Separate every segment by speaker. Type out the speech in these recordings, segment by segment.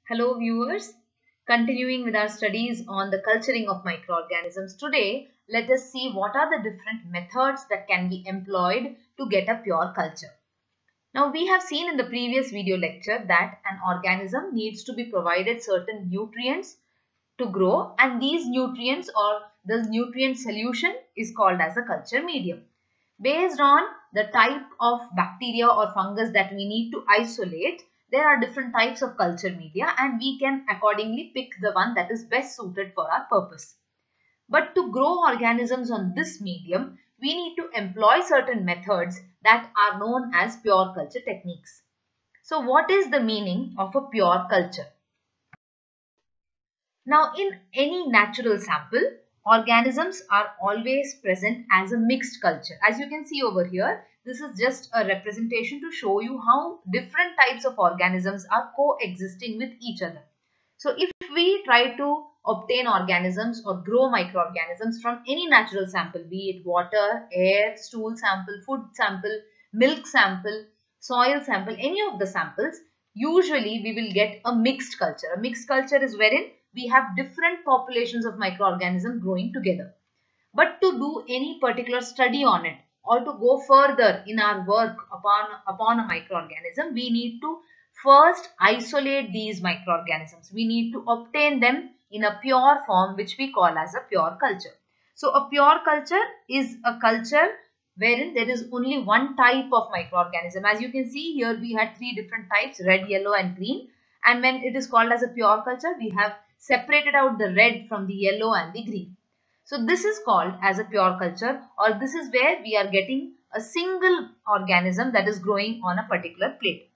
Speaker 1: Hello viewers, continuing with our studies on the culturing of microorganisms. Today, let us see what are the different methods that can be employed to get a pure culture. Now, we have seen in the previous video lecture that an organism needs to be provided certain nutrients to grow, and these nutrients or this nutrient solution is called as a culture medium. Based on the type of bacteria or fungus that we need to isolate, there are different types of culture media and we can accordingly pick the one that is best suited for our purpose. But to grow organisms on this medium, we need to employ certain methods that are known as pure culture techniques. So what is the meaning of a pure culture? Now, in any natural sample, organisms are always present as a mixed culture. As you can see over here, this is just a representation to show you how different types of organisms are coexisting with each other. So, if we try to obtain organisms or grow microorganisms from any natural sample, be it water, air, stool sample, food sample, milk sample, soil sample, any of the samples, usually we will get a mixed culture. A mixed culture is wherein we have different populations of microorganisms growing together. But to do any particular study on it or to go further in our work upon a microorganism, we need to first isolate these microorganisms. We need to obtain them in a pure form, which we call as a pure culture. So a pure culture is a culture wherein there is only one type of microorganism. As you can see here, we had three different types: red, yellow and green. And when it is called as a pure culture, we have separated out the red from the yellow and the green. So this is called as a pure culture, or this is where we are getting a single organism that is growing on a particular plate.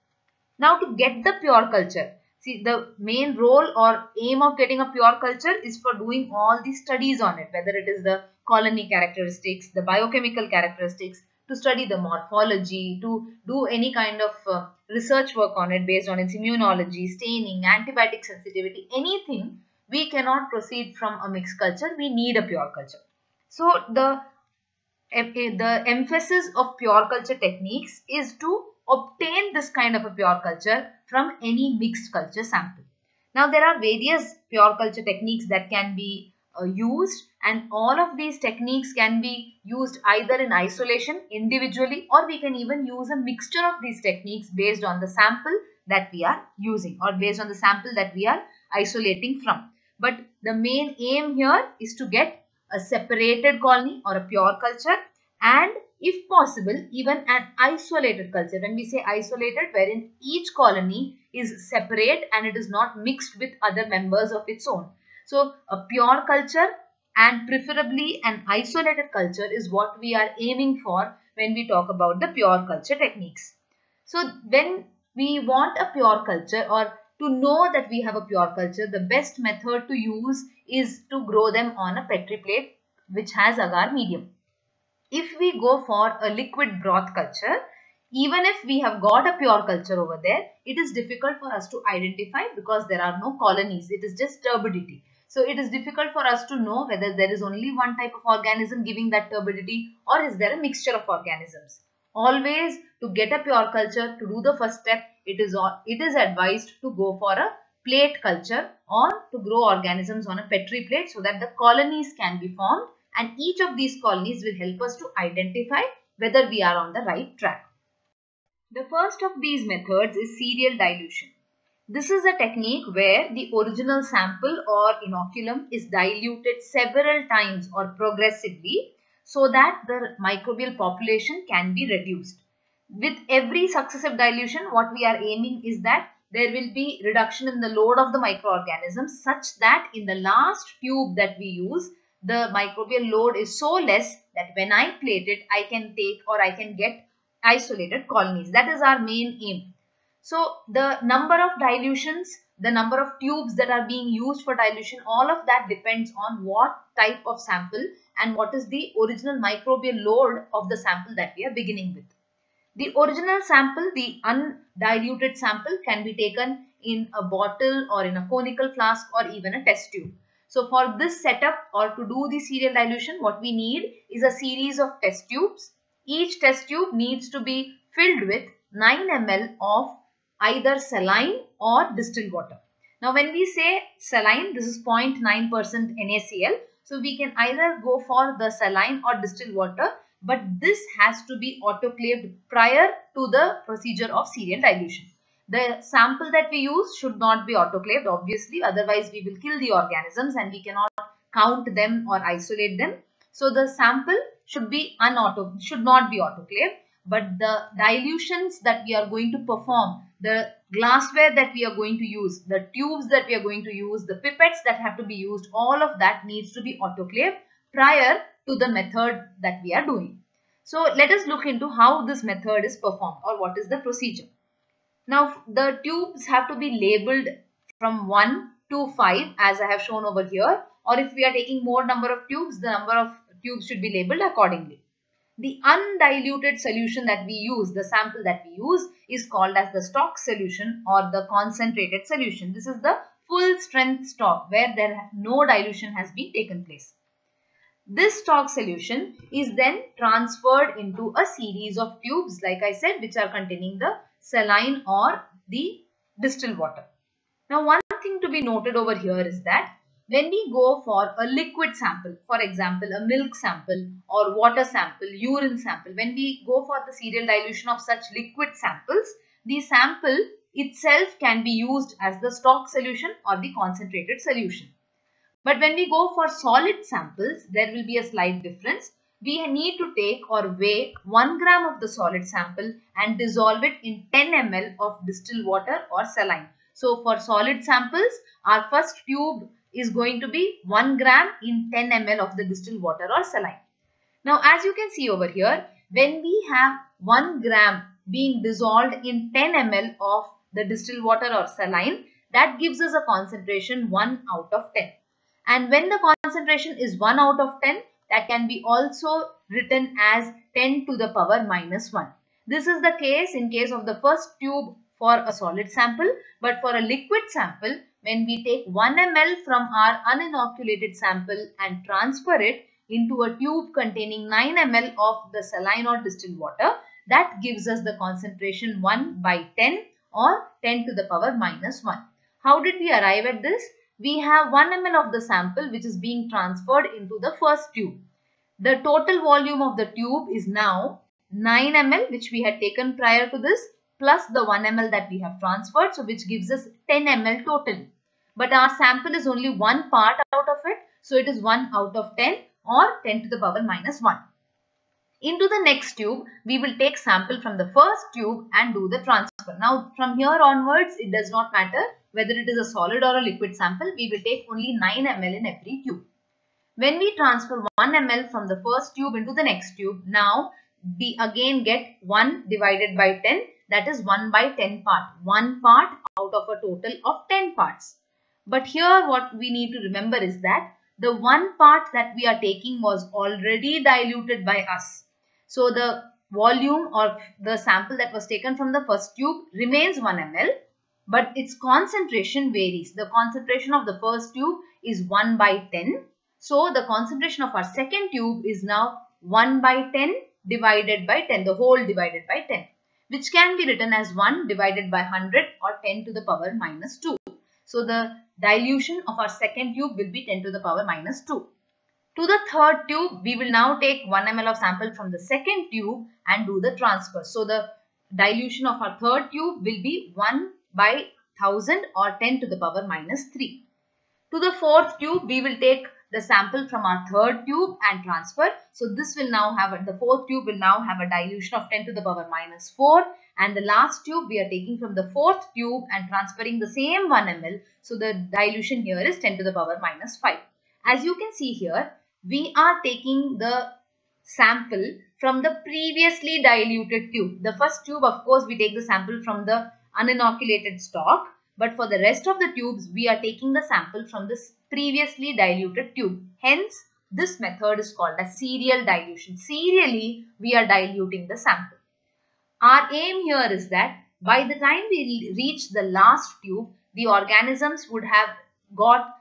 Speaker 1: Now, to get the pure culture, see, the main role or aim of getting a pure culture is for doing all the studies on it, whether it is the colony characteristics, the biochemical characteristics, to study the morphology, to do any kind of research work on it based on its immunology, staining, antibiotic sensitivity, anything. We cannot proceed from a mixed culture. We need a pure culture. So the emphasis of pure culture techniques is to obtain this kind of a pure culture from any mixed culture sample. Now, there are various pure culture techniques that can be used, and all of these techniques can be used either in isolation individually, or we can even use a mixture of these techniques based on the sample that we are using or based on the sample that we are isolating from. But the main aim here is to get a separated colony or a pure culture, and if possible even an isolated culture. When we say isolated, wherein each colony is separate and it is not mixed with other members of its own. So a pure culture and preferably an isolated culture is what we are aiming for when we talk about the pure culture techniques. So when we want a pure culture, or to know that we have a pure culture, the best method to use is to grow them on a Petri plate which has agar medium. If we go for a liquid broth culture, even if we have got a pure culture over there, it is difficult for us to identify because there are no colonies. It is just turbidity. So it is difficult for us to know whether there is only one type of organism giving that turbidity or is there a mixture of organisms. Always, to get a pure culture, to do the first step, it is advised to go for a plate culture or to grow organisms on a Petri plate so that the colonies can be formed, and each of these colonies will help us to identify whether we are on the right track. The first of these methods is serial dilution. This is a technique where the original sample or inoculum is diluted several times or progressively so that the microbial population can be reduced. With every successive dilution, what we are aiming is that there will be reduction in the load of the microorganisms such that in the last tube that we use, the microbial load is so less that when I plate it, I can take or I can get isolated colonies. That is our main aim. So the number of dilutions, the number of tubes that are being used for dilution, all of that depends on what type of sample and what is the original microbial load of the sample that we are beginning with. The original sample, the undiluted sample, can be taken in a bottle or in a conical flask or even a test tube. So for this setup or to do the serial dilution, what we need is a series of test tubes. Each test tube needs to be filled with 9 ml of either saline or distilled water. Now when we say saline, this is 0.9% NaCl. So we can either go for the saline or distilled water, but this has to be autoclaved prior to the procedure of serial dilution. The sample that we use should not be autoclaved, obviously, otherwise we will kill the organisms and we cannot count them or isolate them. So the sample should not be autoclaved, but the dilutions that we are going to perform, the glassware that we are going to use, the tubes that we are going to use, the pipettes that have to be used, all of that needs to be autoclaved prior to the method that we are doing. So let us look into how this method is performed or what is the procedure. Now the tubes have to be labeled from 1 to 5 as I have shown over here, or if we are taking more number of tubes, the number of tubes should be labeled accordingly. The undiluted solution that we use, the sample that we use, is called as the stock solution or the concentrated solution. This is the full strength stock where no dilution has been taken place. This stock solution is then transferred into a series of tubes, like I said, which are containing the saline or the distilled water. Now, one thing to be noted over here is that when we go for a liquid sample, for example, a milk sample or water sample, urine sample, when we go for the serial dilution of such liquid samples, the sample itself can be used as the stock solution or the concentrated solution. But when we go for solid samples, there will be a slight difference. We need to take or weigh 1 gram of the solid sample and dissolve it in 10 ml of distilled water or saline. So for solid samples, our first tube is going to be 1 gram in 10 ml of the distilled water or saline. Now as you can see over here, when we have 1 gram being dissolved in 10 ml of the distilled water or saline, that gives us a concentration 1 out of 10. And when the concentration is 1 out of 10, that can be also written as 10 to the power minus 1. This is the case in case of the first tube for a solid sample, but for a liquid sample, when we take 1 ml from our uninoculated sample and transfer it into a tube containing 9 ml of the saline or distilled water, that gives us the concentration 1 by 10 or 10 to the power minus 1. How did we arrive at this? We have 1 ml of the sample which is being transferred into the first tube. The total volume of the tube is now 9 ml which we had taken prior to this plus the 1 ml that we have transferred, so which gives us 10 ml totally. But our sample is only one part out of it, so it is 1 out of 10 or 10 to the power minus 1. Into the next tube, we will take sample from the first tube and do the transfer. Now from here onwards, it does not matter whether it is a solid or a liquid sample, we will take only 9 ml in every tube. When we transfer 1 ml from the first tube into the next tube, now we again get 1 divided by 10, that is 1 by 10 part. 1 part out of a total of 10 parts. But here what we need to remember is that the 1 part that we are taking was already diluted by us. So the volume of the sample that was taken from the first tube remains 1 ml. But its concentration varies. The concentration of the first tube is 1 by 10. So the concentration of our second tube is now 1 by 10 divided by 10, the whole divided by 10, which can be written as 1 divided by 100 or 10 to the power minus 2. So the dilution of our second tube will be 10 to the power minus 2. To the third tube, we will now take 1 ml of sample from the second tube and do the transfer. So the dilution of our third tube will be 1 by 1000 or 10 to the power minus 3. To the fourth tube, we will take the sample from our third tube and transfer. So this will now have, the fourth tube will now have a dilution of 10 to the power minus 4. And the last tube we are taking from the fourth tube and transferring the same 1 ml. So the dilution here is 10 to the power minus 5. As you can see here, we are taking the sample from the previously diluted tube. The first tube, of course, we take the sample from the uninoculated stock, but for the rest of the tubes, we are taking the sample from this previously diluted tube. Hence, this method is called as serial dilution. Serially, we are diluting the sample. Our aim here is that by the time we reach the last tube, the organisms would have got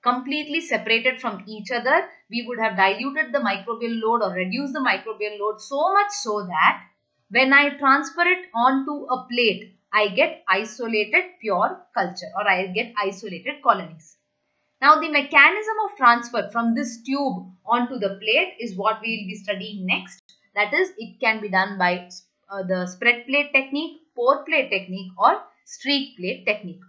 Speaker 1: completely separated from each other. We would have diluted the microbial load or reduced the microbial load so much so that when I transfer it onto a plate, I get isolated pure culture, or I get isolated colonies. Now the mechanism of transfer from this tube onto the plate is what we will be studying next. That is, it can be done by the spread plate technique, pour plate technique, or streak plate technique.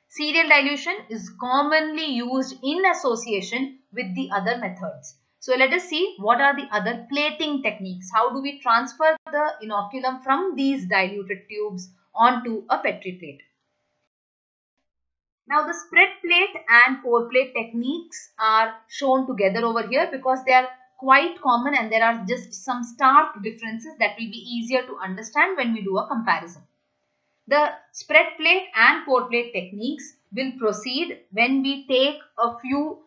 Speaker 1: Serial dilution is commonly used in association with the other methods. So let us see what are the other plating techniques. How do we transfer the inoculum from these diluted tubes onto a Petri plate? Now the spread plate and pour plate techniques are shown together over here because they are quite common and there are just some stark differences that will be easier to understand when we do a comparison. The spread plate and pour plate techniques will proceed when we take a few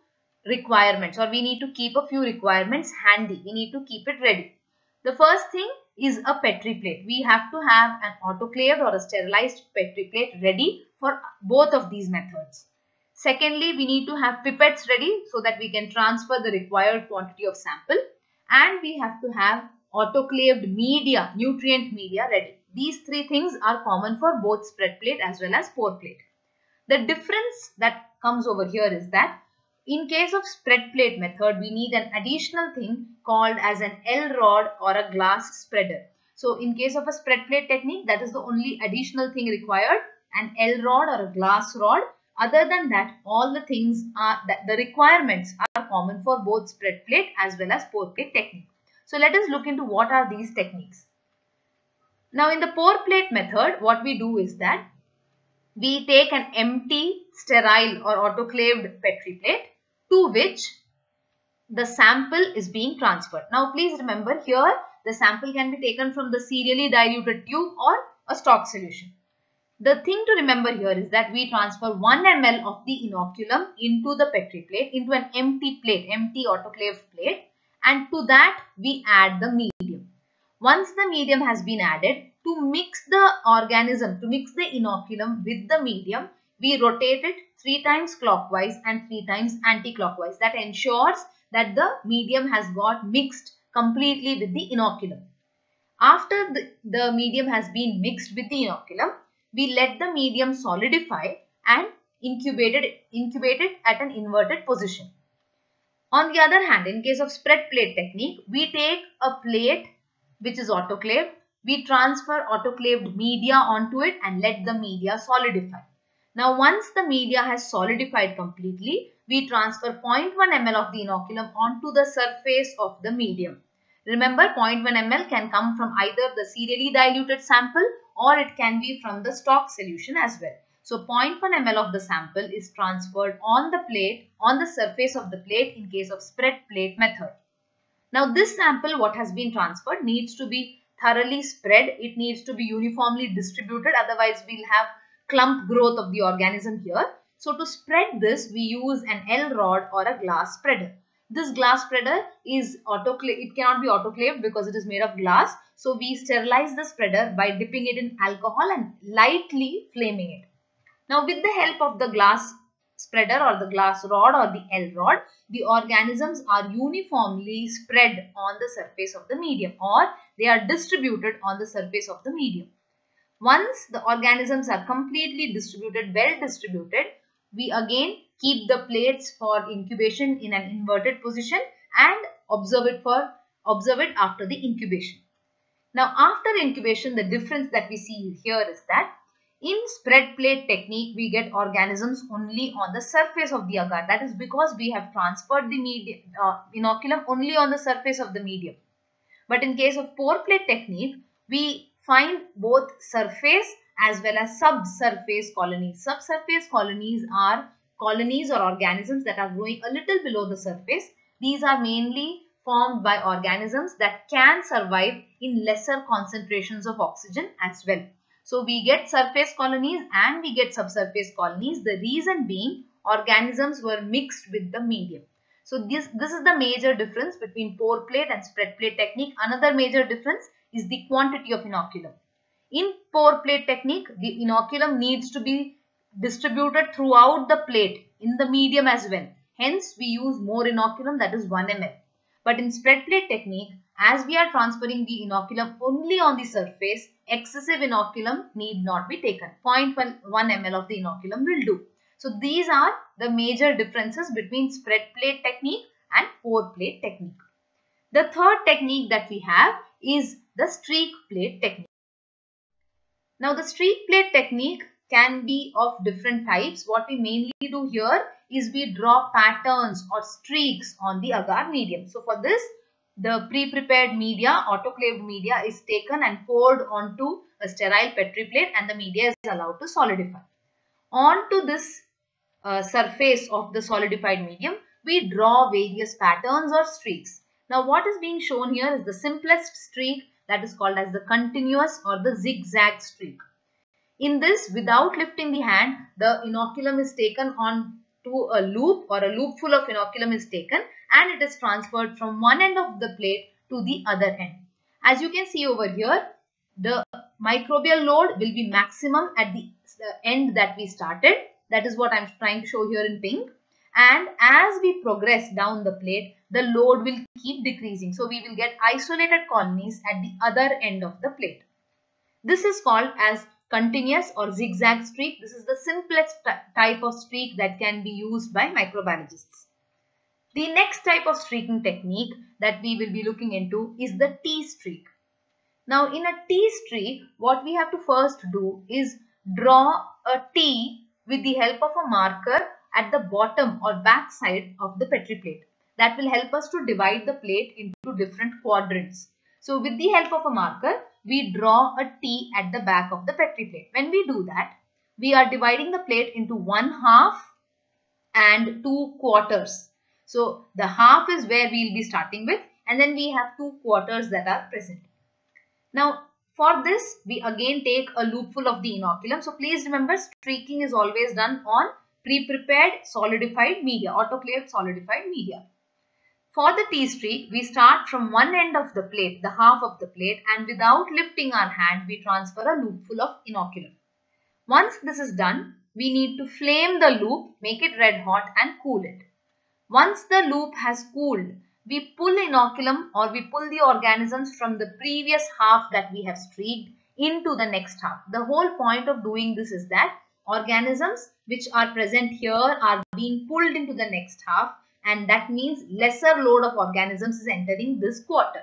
Speaker 1: requirements, or we need to keep a few requirements handy. We need to keep it ready. The first thing is a Petri plate. We have to have an autoclaved or a sterilized Petri plate ready for both of these methods. Secondly, we need to have pipettes ready so that we can transfer the required quantity of sample, and we have to have autoclaved media, nutrient media ready. These three things are common for both spread plate as well as pour plate. The difference that comes over here is that in case of spread plate method, we need an additional thing called as an L rod or a glass spreader. So in case of a spread plate technique, that is the only additional thing required, an L rod or a glass rod. Other than that, all the things are the requirements are common for both spread plate as well as pour plate technique. So let us look into what are these techniques. Now in the pour plate method, what we do is that we take an empty, sterile or autoclaved Petri plate to which the sample is being transferred. Now please remember, here the sample can be taken from the serially diluted tube or a stock solution. The thing to remember here is that we transfer 1 ml of the inoculum into the Petri plate, into an empty plate, empty autoclaved plate, and to that we add the medium. Once the medium has been added, to mix the organism, to mix the inoculum with the medium, we rotate it 3 times clockwise and 3 times anti-clockwise. That ensures that the medium has got mixed completely with the inoculum. After the medium has been mixed with the inoculum, we let the medium solidify and incubate it at an inverted position. On the other hand, in case of spread plate technique, we take a plate which is autoclaved, we transfer autoclaved media onto it and let the media solidify. Now once the media has solidified completely, we transfer 0.1 ml of the inoculum onto the surface of the medium. Remember, 0.1 ml can come from either the serially diluted sample or it can be from the stock solution as well. So 0.1 ml of the sample is transferred on the plate, on the surface of the plate in case of spread plate method. Now this sample, what has been transferred, needs to be thoroughly spread. It needs to be uniformly distributed, otherwise we'll have clump growth of the organism here. So to spread this, we use an L rod or a glass spreader. This glass spreader is it cannot be autoclaved because it is made of glass. So we sterilize the spreader by dipping it in alcohol and lightly flaming it. Now with the help of the glass spreader or the glass rod or the L rod, the organisms are uniformly spread on the surface of the medium, or they are distributed on the surface of the medium. Once the organisms are completely distributed, well distributed, we again keep the plates for incubation in an inverted position and observe it after the incubation. Now after incubation, the difference that we see here is that in spread plate technique, we get organisms only on the surface of the agar. That is because we have transferred the inoculum only on the surface of the medium. But in case of pour plate technique, we find both surface as well as subsurface colonies. Subsurface colonies are colonies or organisms that are growing a little below the surface. These are mainly formed by organisms that can survive in lesser concentrations of oxygen as well. So we get surface colonies and we get subsurface colonies. The reason being, organisms were mixed with the medium. So this is the major difference between pour plate and spread plate technique. Another major difference is the quantity of inoculum. In pour plate technique, the inoculum needs to be distributed throughout the plate in the medium as well. Hence, we use more inoculum, that is 1 ml. But in spread plate technique, as we are transferring the inoculum only on the surface, excessive inoculum need not be taken. 0.1 ml of the inoculum will do. So these are the major differences between spread plate technique and pour plate technique. The third technique that we have is the streak plate technique. Now the streak plate technique can be of different types. What we mainly do here is we draw patterns or streaks on the agar medium. So for this, the pre-prepared media, autoclaved media is taken and poured onto a sterile Petri plate and the media is allowed to solidify. Onto this surface of the solidified medium, we draw various patterns or streaks. Now what is being shown here is the simplest streak, that is called as the continuous or the zigzag streak. In this, without lifting the hand, the inoculum is taken on to a loop, or a loop full of inoculum is taken and it is transferred from one end of the plate to the other end. As you can see over here, the microbial load will be maximum at the end that we started. That is what I am trying to show here in pink. And as we progress down the plate, the load will keep decreasing. So we will get isolated colonies at the other end of the plate. This is called as continuous or zigzag streak. This is the simplest type of streak that can be used by microbiologists. The next type of streaking technique that we will be looking into is the T streak. Now in a T streak, what we have to first do is draw a T with the help of a marker at the bottom or back side of the Petri plate. That will help us to divide the plate into different quadrants. So with the help of a marker, we draw a T at the back of the Petri plate. When we do that, we are dividing the plate into 1/2 and 2 quarters. So the half is where we will be starting with, and then we have 2 quarters that are present. Now for this, we again take a loopful of the inoculum. So please remember, streaking is always done on pre-prepared solidified media, autoclaved solidified media. For the T streak, we start from one end of the plate, the half of the plate, and without lifting our hand, we transfer a loopful of inoculum. Once this is done, we need to flame the loop, make it red hot and cool it. Once the loop has cooled, we pull inoculum or we pull the organisms from the previous half that we have streaked into the next half. The whole point of doing this is that organisms which are present here are being pulled into the next half, and that means lesser load of organisms is entering this quarter.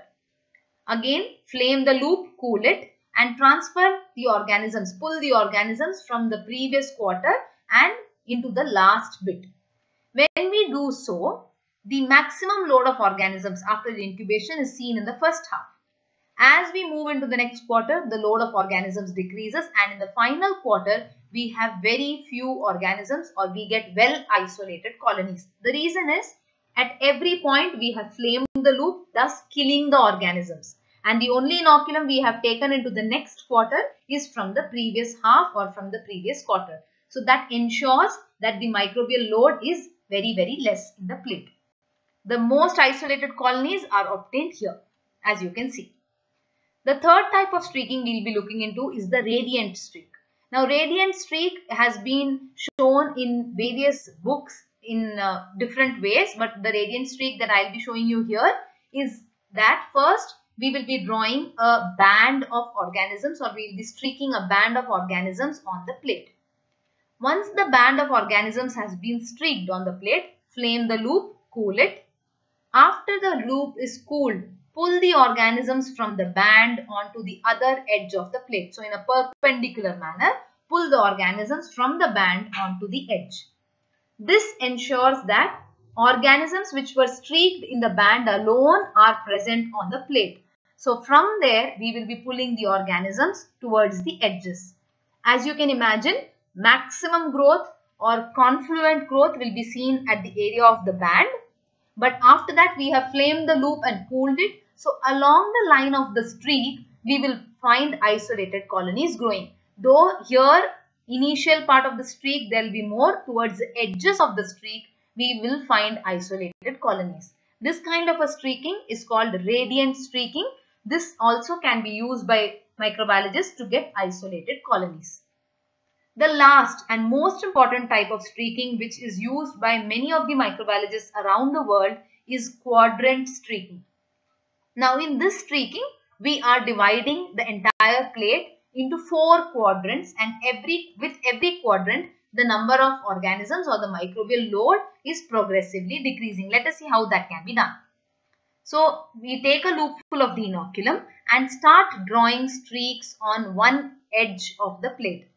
Speaker 1: Again, flame the loop, cool it and transfer the organisms, pull the organisms from the previous quarter and into the last bit. When we do so, the maximum load of organisms after the incubation is seen in the first half. As we move into the next quarter, the load of organisms decreases, and in the final quarter, we have very few organisms, or we get well isolated colonies. The reason is, at every point we have flamed the loop, thus killing the organisms. And the only inoculum we have taken into the next quarter is from the previous half or from the previous quarter. So that ensures that the microbial load is very, very less in the plate. The most isolated colonies are obtained here, as you can see. The third type of streaking we will be looking into is the radiant streak. Now, radiant streak has been shown in various books in different ways, but the radiant streak that I will be showing you here is that first we will be drawing a band of organisms, or we will be streaking a band of organisms on the plate. Once the band of organisms has been streaked on the plate, flame the loop, cool it. After the loop is cooled, pull the organisms from the band onto the other edge of the plate. So in a perpendicular manner, pull the organisms from the band onto the edge. This ensures that organisms which were streaked in the band alone are present on the plate. So from there, we will be pulling the organisms towards the edges. As you can imagine, maximum growth or confluent growth will be seen at the area of the band. But after that, we have flamed the loop and cooled it. So along the line of the streak, we will find isolated colonies growing. Though here, initial part of the streak, there will be more. Towards the edges of the streak, we will find isolated colonies. This kind of a streaking is called radiant streaking. This also can be used by microbiologists to get isolated colonies. The last and most important type of streaking, which is used by many of the microbiologists around the world, is quadrant streaking. Now in this streaking, we are dividing the entire plate into 4 quadrants, and with every quadrant, the number of organisms or the microbial load is progressively decreasing. Let us see how that can be done. So we take a loopful of the inoculum and start drawing streaks on one edge of the plate.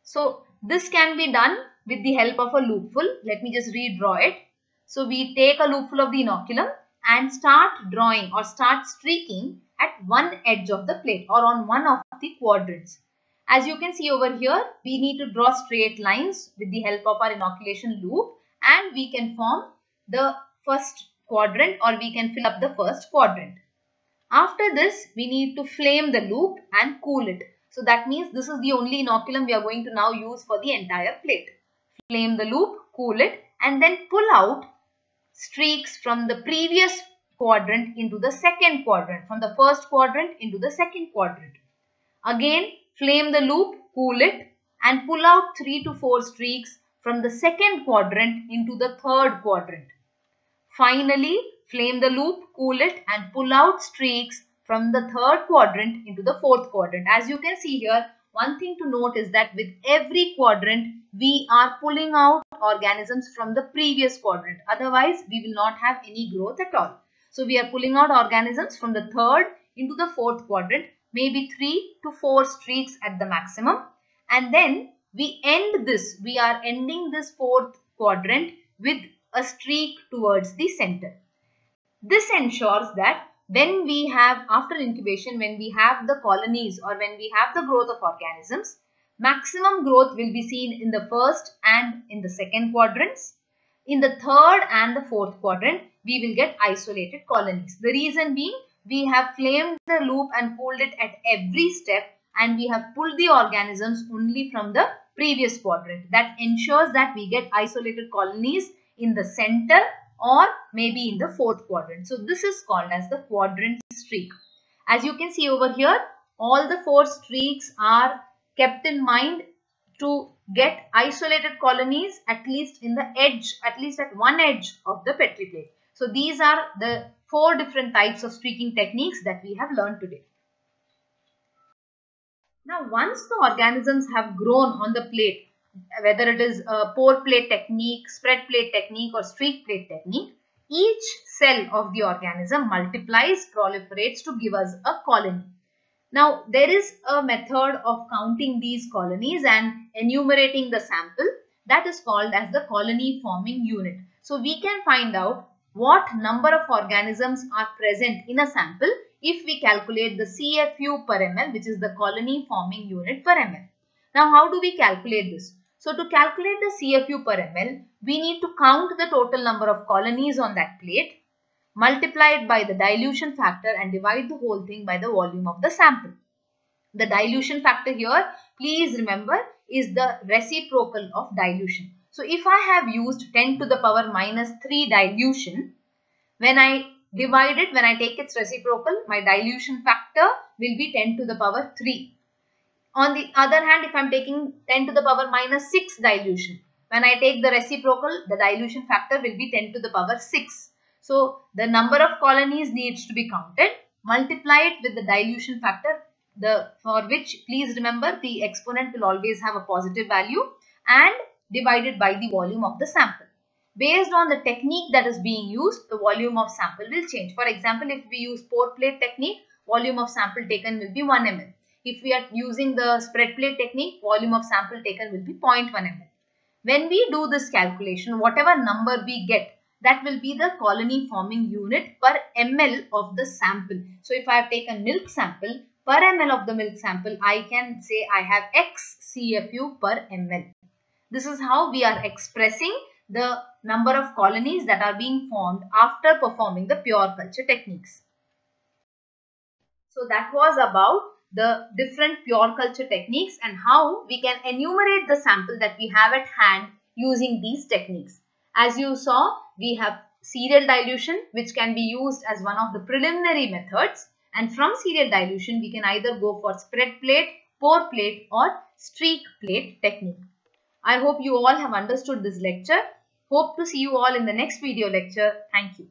Speaker 1: So this can be done with the help of a loopful. Let me just redraw it. So we take a loopful of the inoculum and start drawing or start streaking at one edge of the plate or on one of the quadrants. As you can see over here, we need to draw straight lines with the help of our inoculation loop, and we can form the first quadrant, or we can fill up the first quadrant. After this, we need to flame the loop and cool it. So that means this is the only inoculum we are going to now use for the entire plate. Flame the loop, cool it, and then pull out streaks from the previous quadrant into the second quadrant, from the first quadrant into the second quadrant. Again, flame the loop, cool it, and pull out 3 to 4 streaks from the second quadrant into the third quadrant. Finally, flame the loop, cool it, and pull out streaks from the third quadrant into the fourth quadrant. As you can see here, one thing to note is that with every quadrant, we are pulling out organisms from the previous quadrant. Otherwise, we will not have any growth at all. So we are pulling out organisms from the third into the fourth quadrant, maybe 3 to 4 streaks at the maximum. And then we end this. We are ending this fourth quadrant with a streak towards the center. This ensures that when we have, after incubation, when we have the colonies or when we have the growth of organisms, maximum growth will be seen in the first and in the second quadrants. In the third and the fourth quadrant, we will get isolated colonies. The reason being, we have flamed the loop and cooled it at every step, and we have pulled the organisms only from the previous quadrant. That ensures that we get isolated colonies in the center or maybe in the fourth quadrant. So this is called as the quadrant streak. As you can see over here, all the 4 streaks are kept in mind to get isolated colonies at least in the edge, at least at one edge of the Petri plate. So these are the 4 different types of streaking techniques that we have learned today. Now once the organisms have grown on the plate, whether it is a pour plate technique, spread plate technique or streak plate technique, each cell of the organism multiplies, proliferates to give us a colony. Now there is a method of counting these colonies and enumerating the sample that is called as the colony forming unit. So we can find out what number of organisms are present in a sample if we calculate the CFU per ml, which is the colony forming unit per ml. Now how do we calculate this? So to calculate the CFU per ml, we need to count the total number of colonies on that plate, multiply it by the dilution factor and divide the whole thing by the volume of the sample. The dilution factor here, please remember, is the reciprocal of dilution. So if I have used 10 to the power minus 3 dilution, when I divide it, when I take its reciprocal, my dilution factor will be 10 to the power 3. On the other hand, if I am taking 10 to the power minus 6 dilution, when I take the reciprocal, the dilution factor will be 10 to the power 6. So the number of colonies needs to be counted, multiply it with the dilution factor, for which please remember the exponent will always have a positive value, and divided by the volume of the sample. Based on the technique that is being used, the volume of sample will change. For example, if we use pour plate technique, volume of sample taken will be 1 ml. If we are using the spread plate technique, volume of sample taken will be 0.1 ml. When we do this calculation, whatever number we get, that will be the colony forming unit per ml of the sample. So if I have taken milk sample, per ml of the milk sample, I can say I have X CFU per ml. This is how we are expressing the number of colonies that are being formed after performing the pure culture techniques. So that was about the different pure culture techniques and how we can enumerate the sample that we have at hand using these techniques. As you saw, we have serial dilution, which can be used as one of the preliminary methods, and from serial dilution we can either go for spread plate, pour plate or streak plate technique. I hope you all have understood this lecture. Hope to see you all in the next video lecture. Thank you.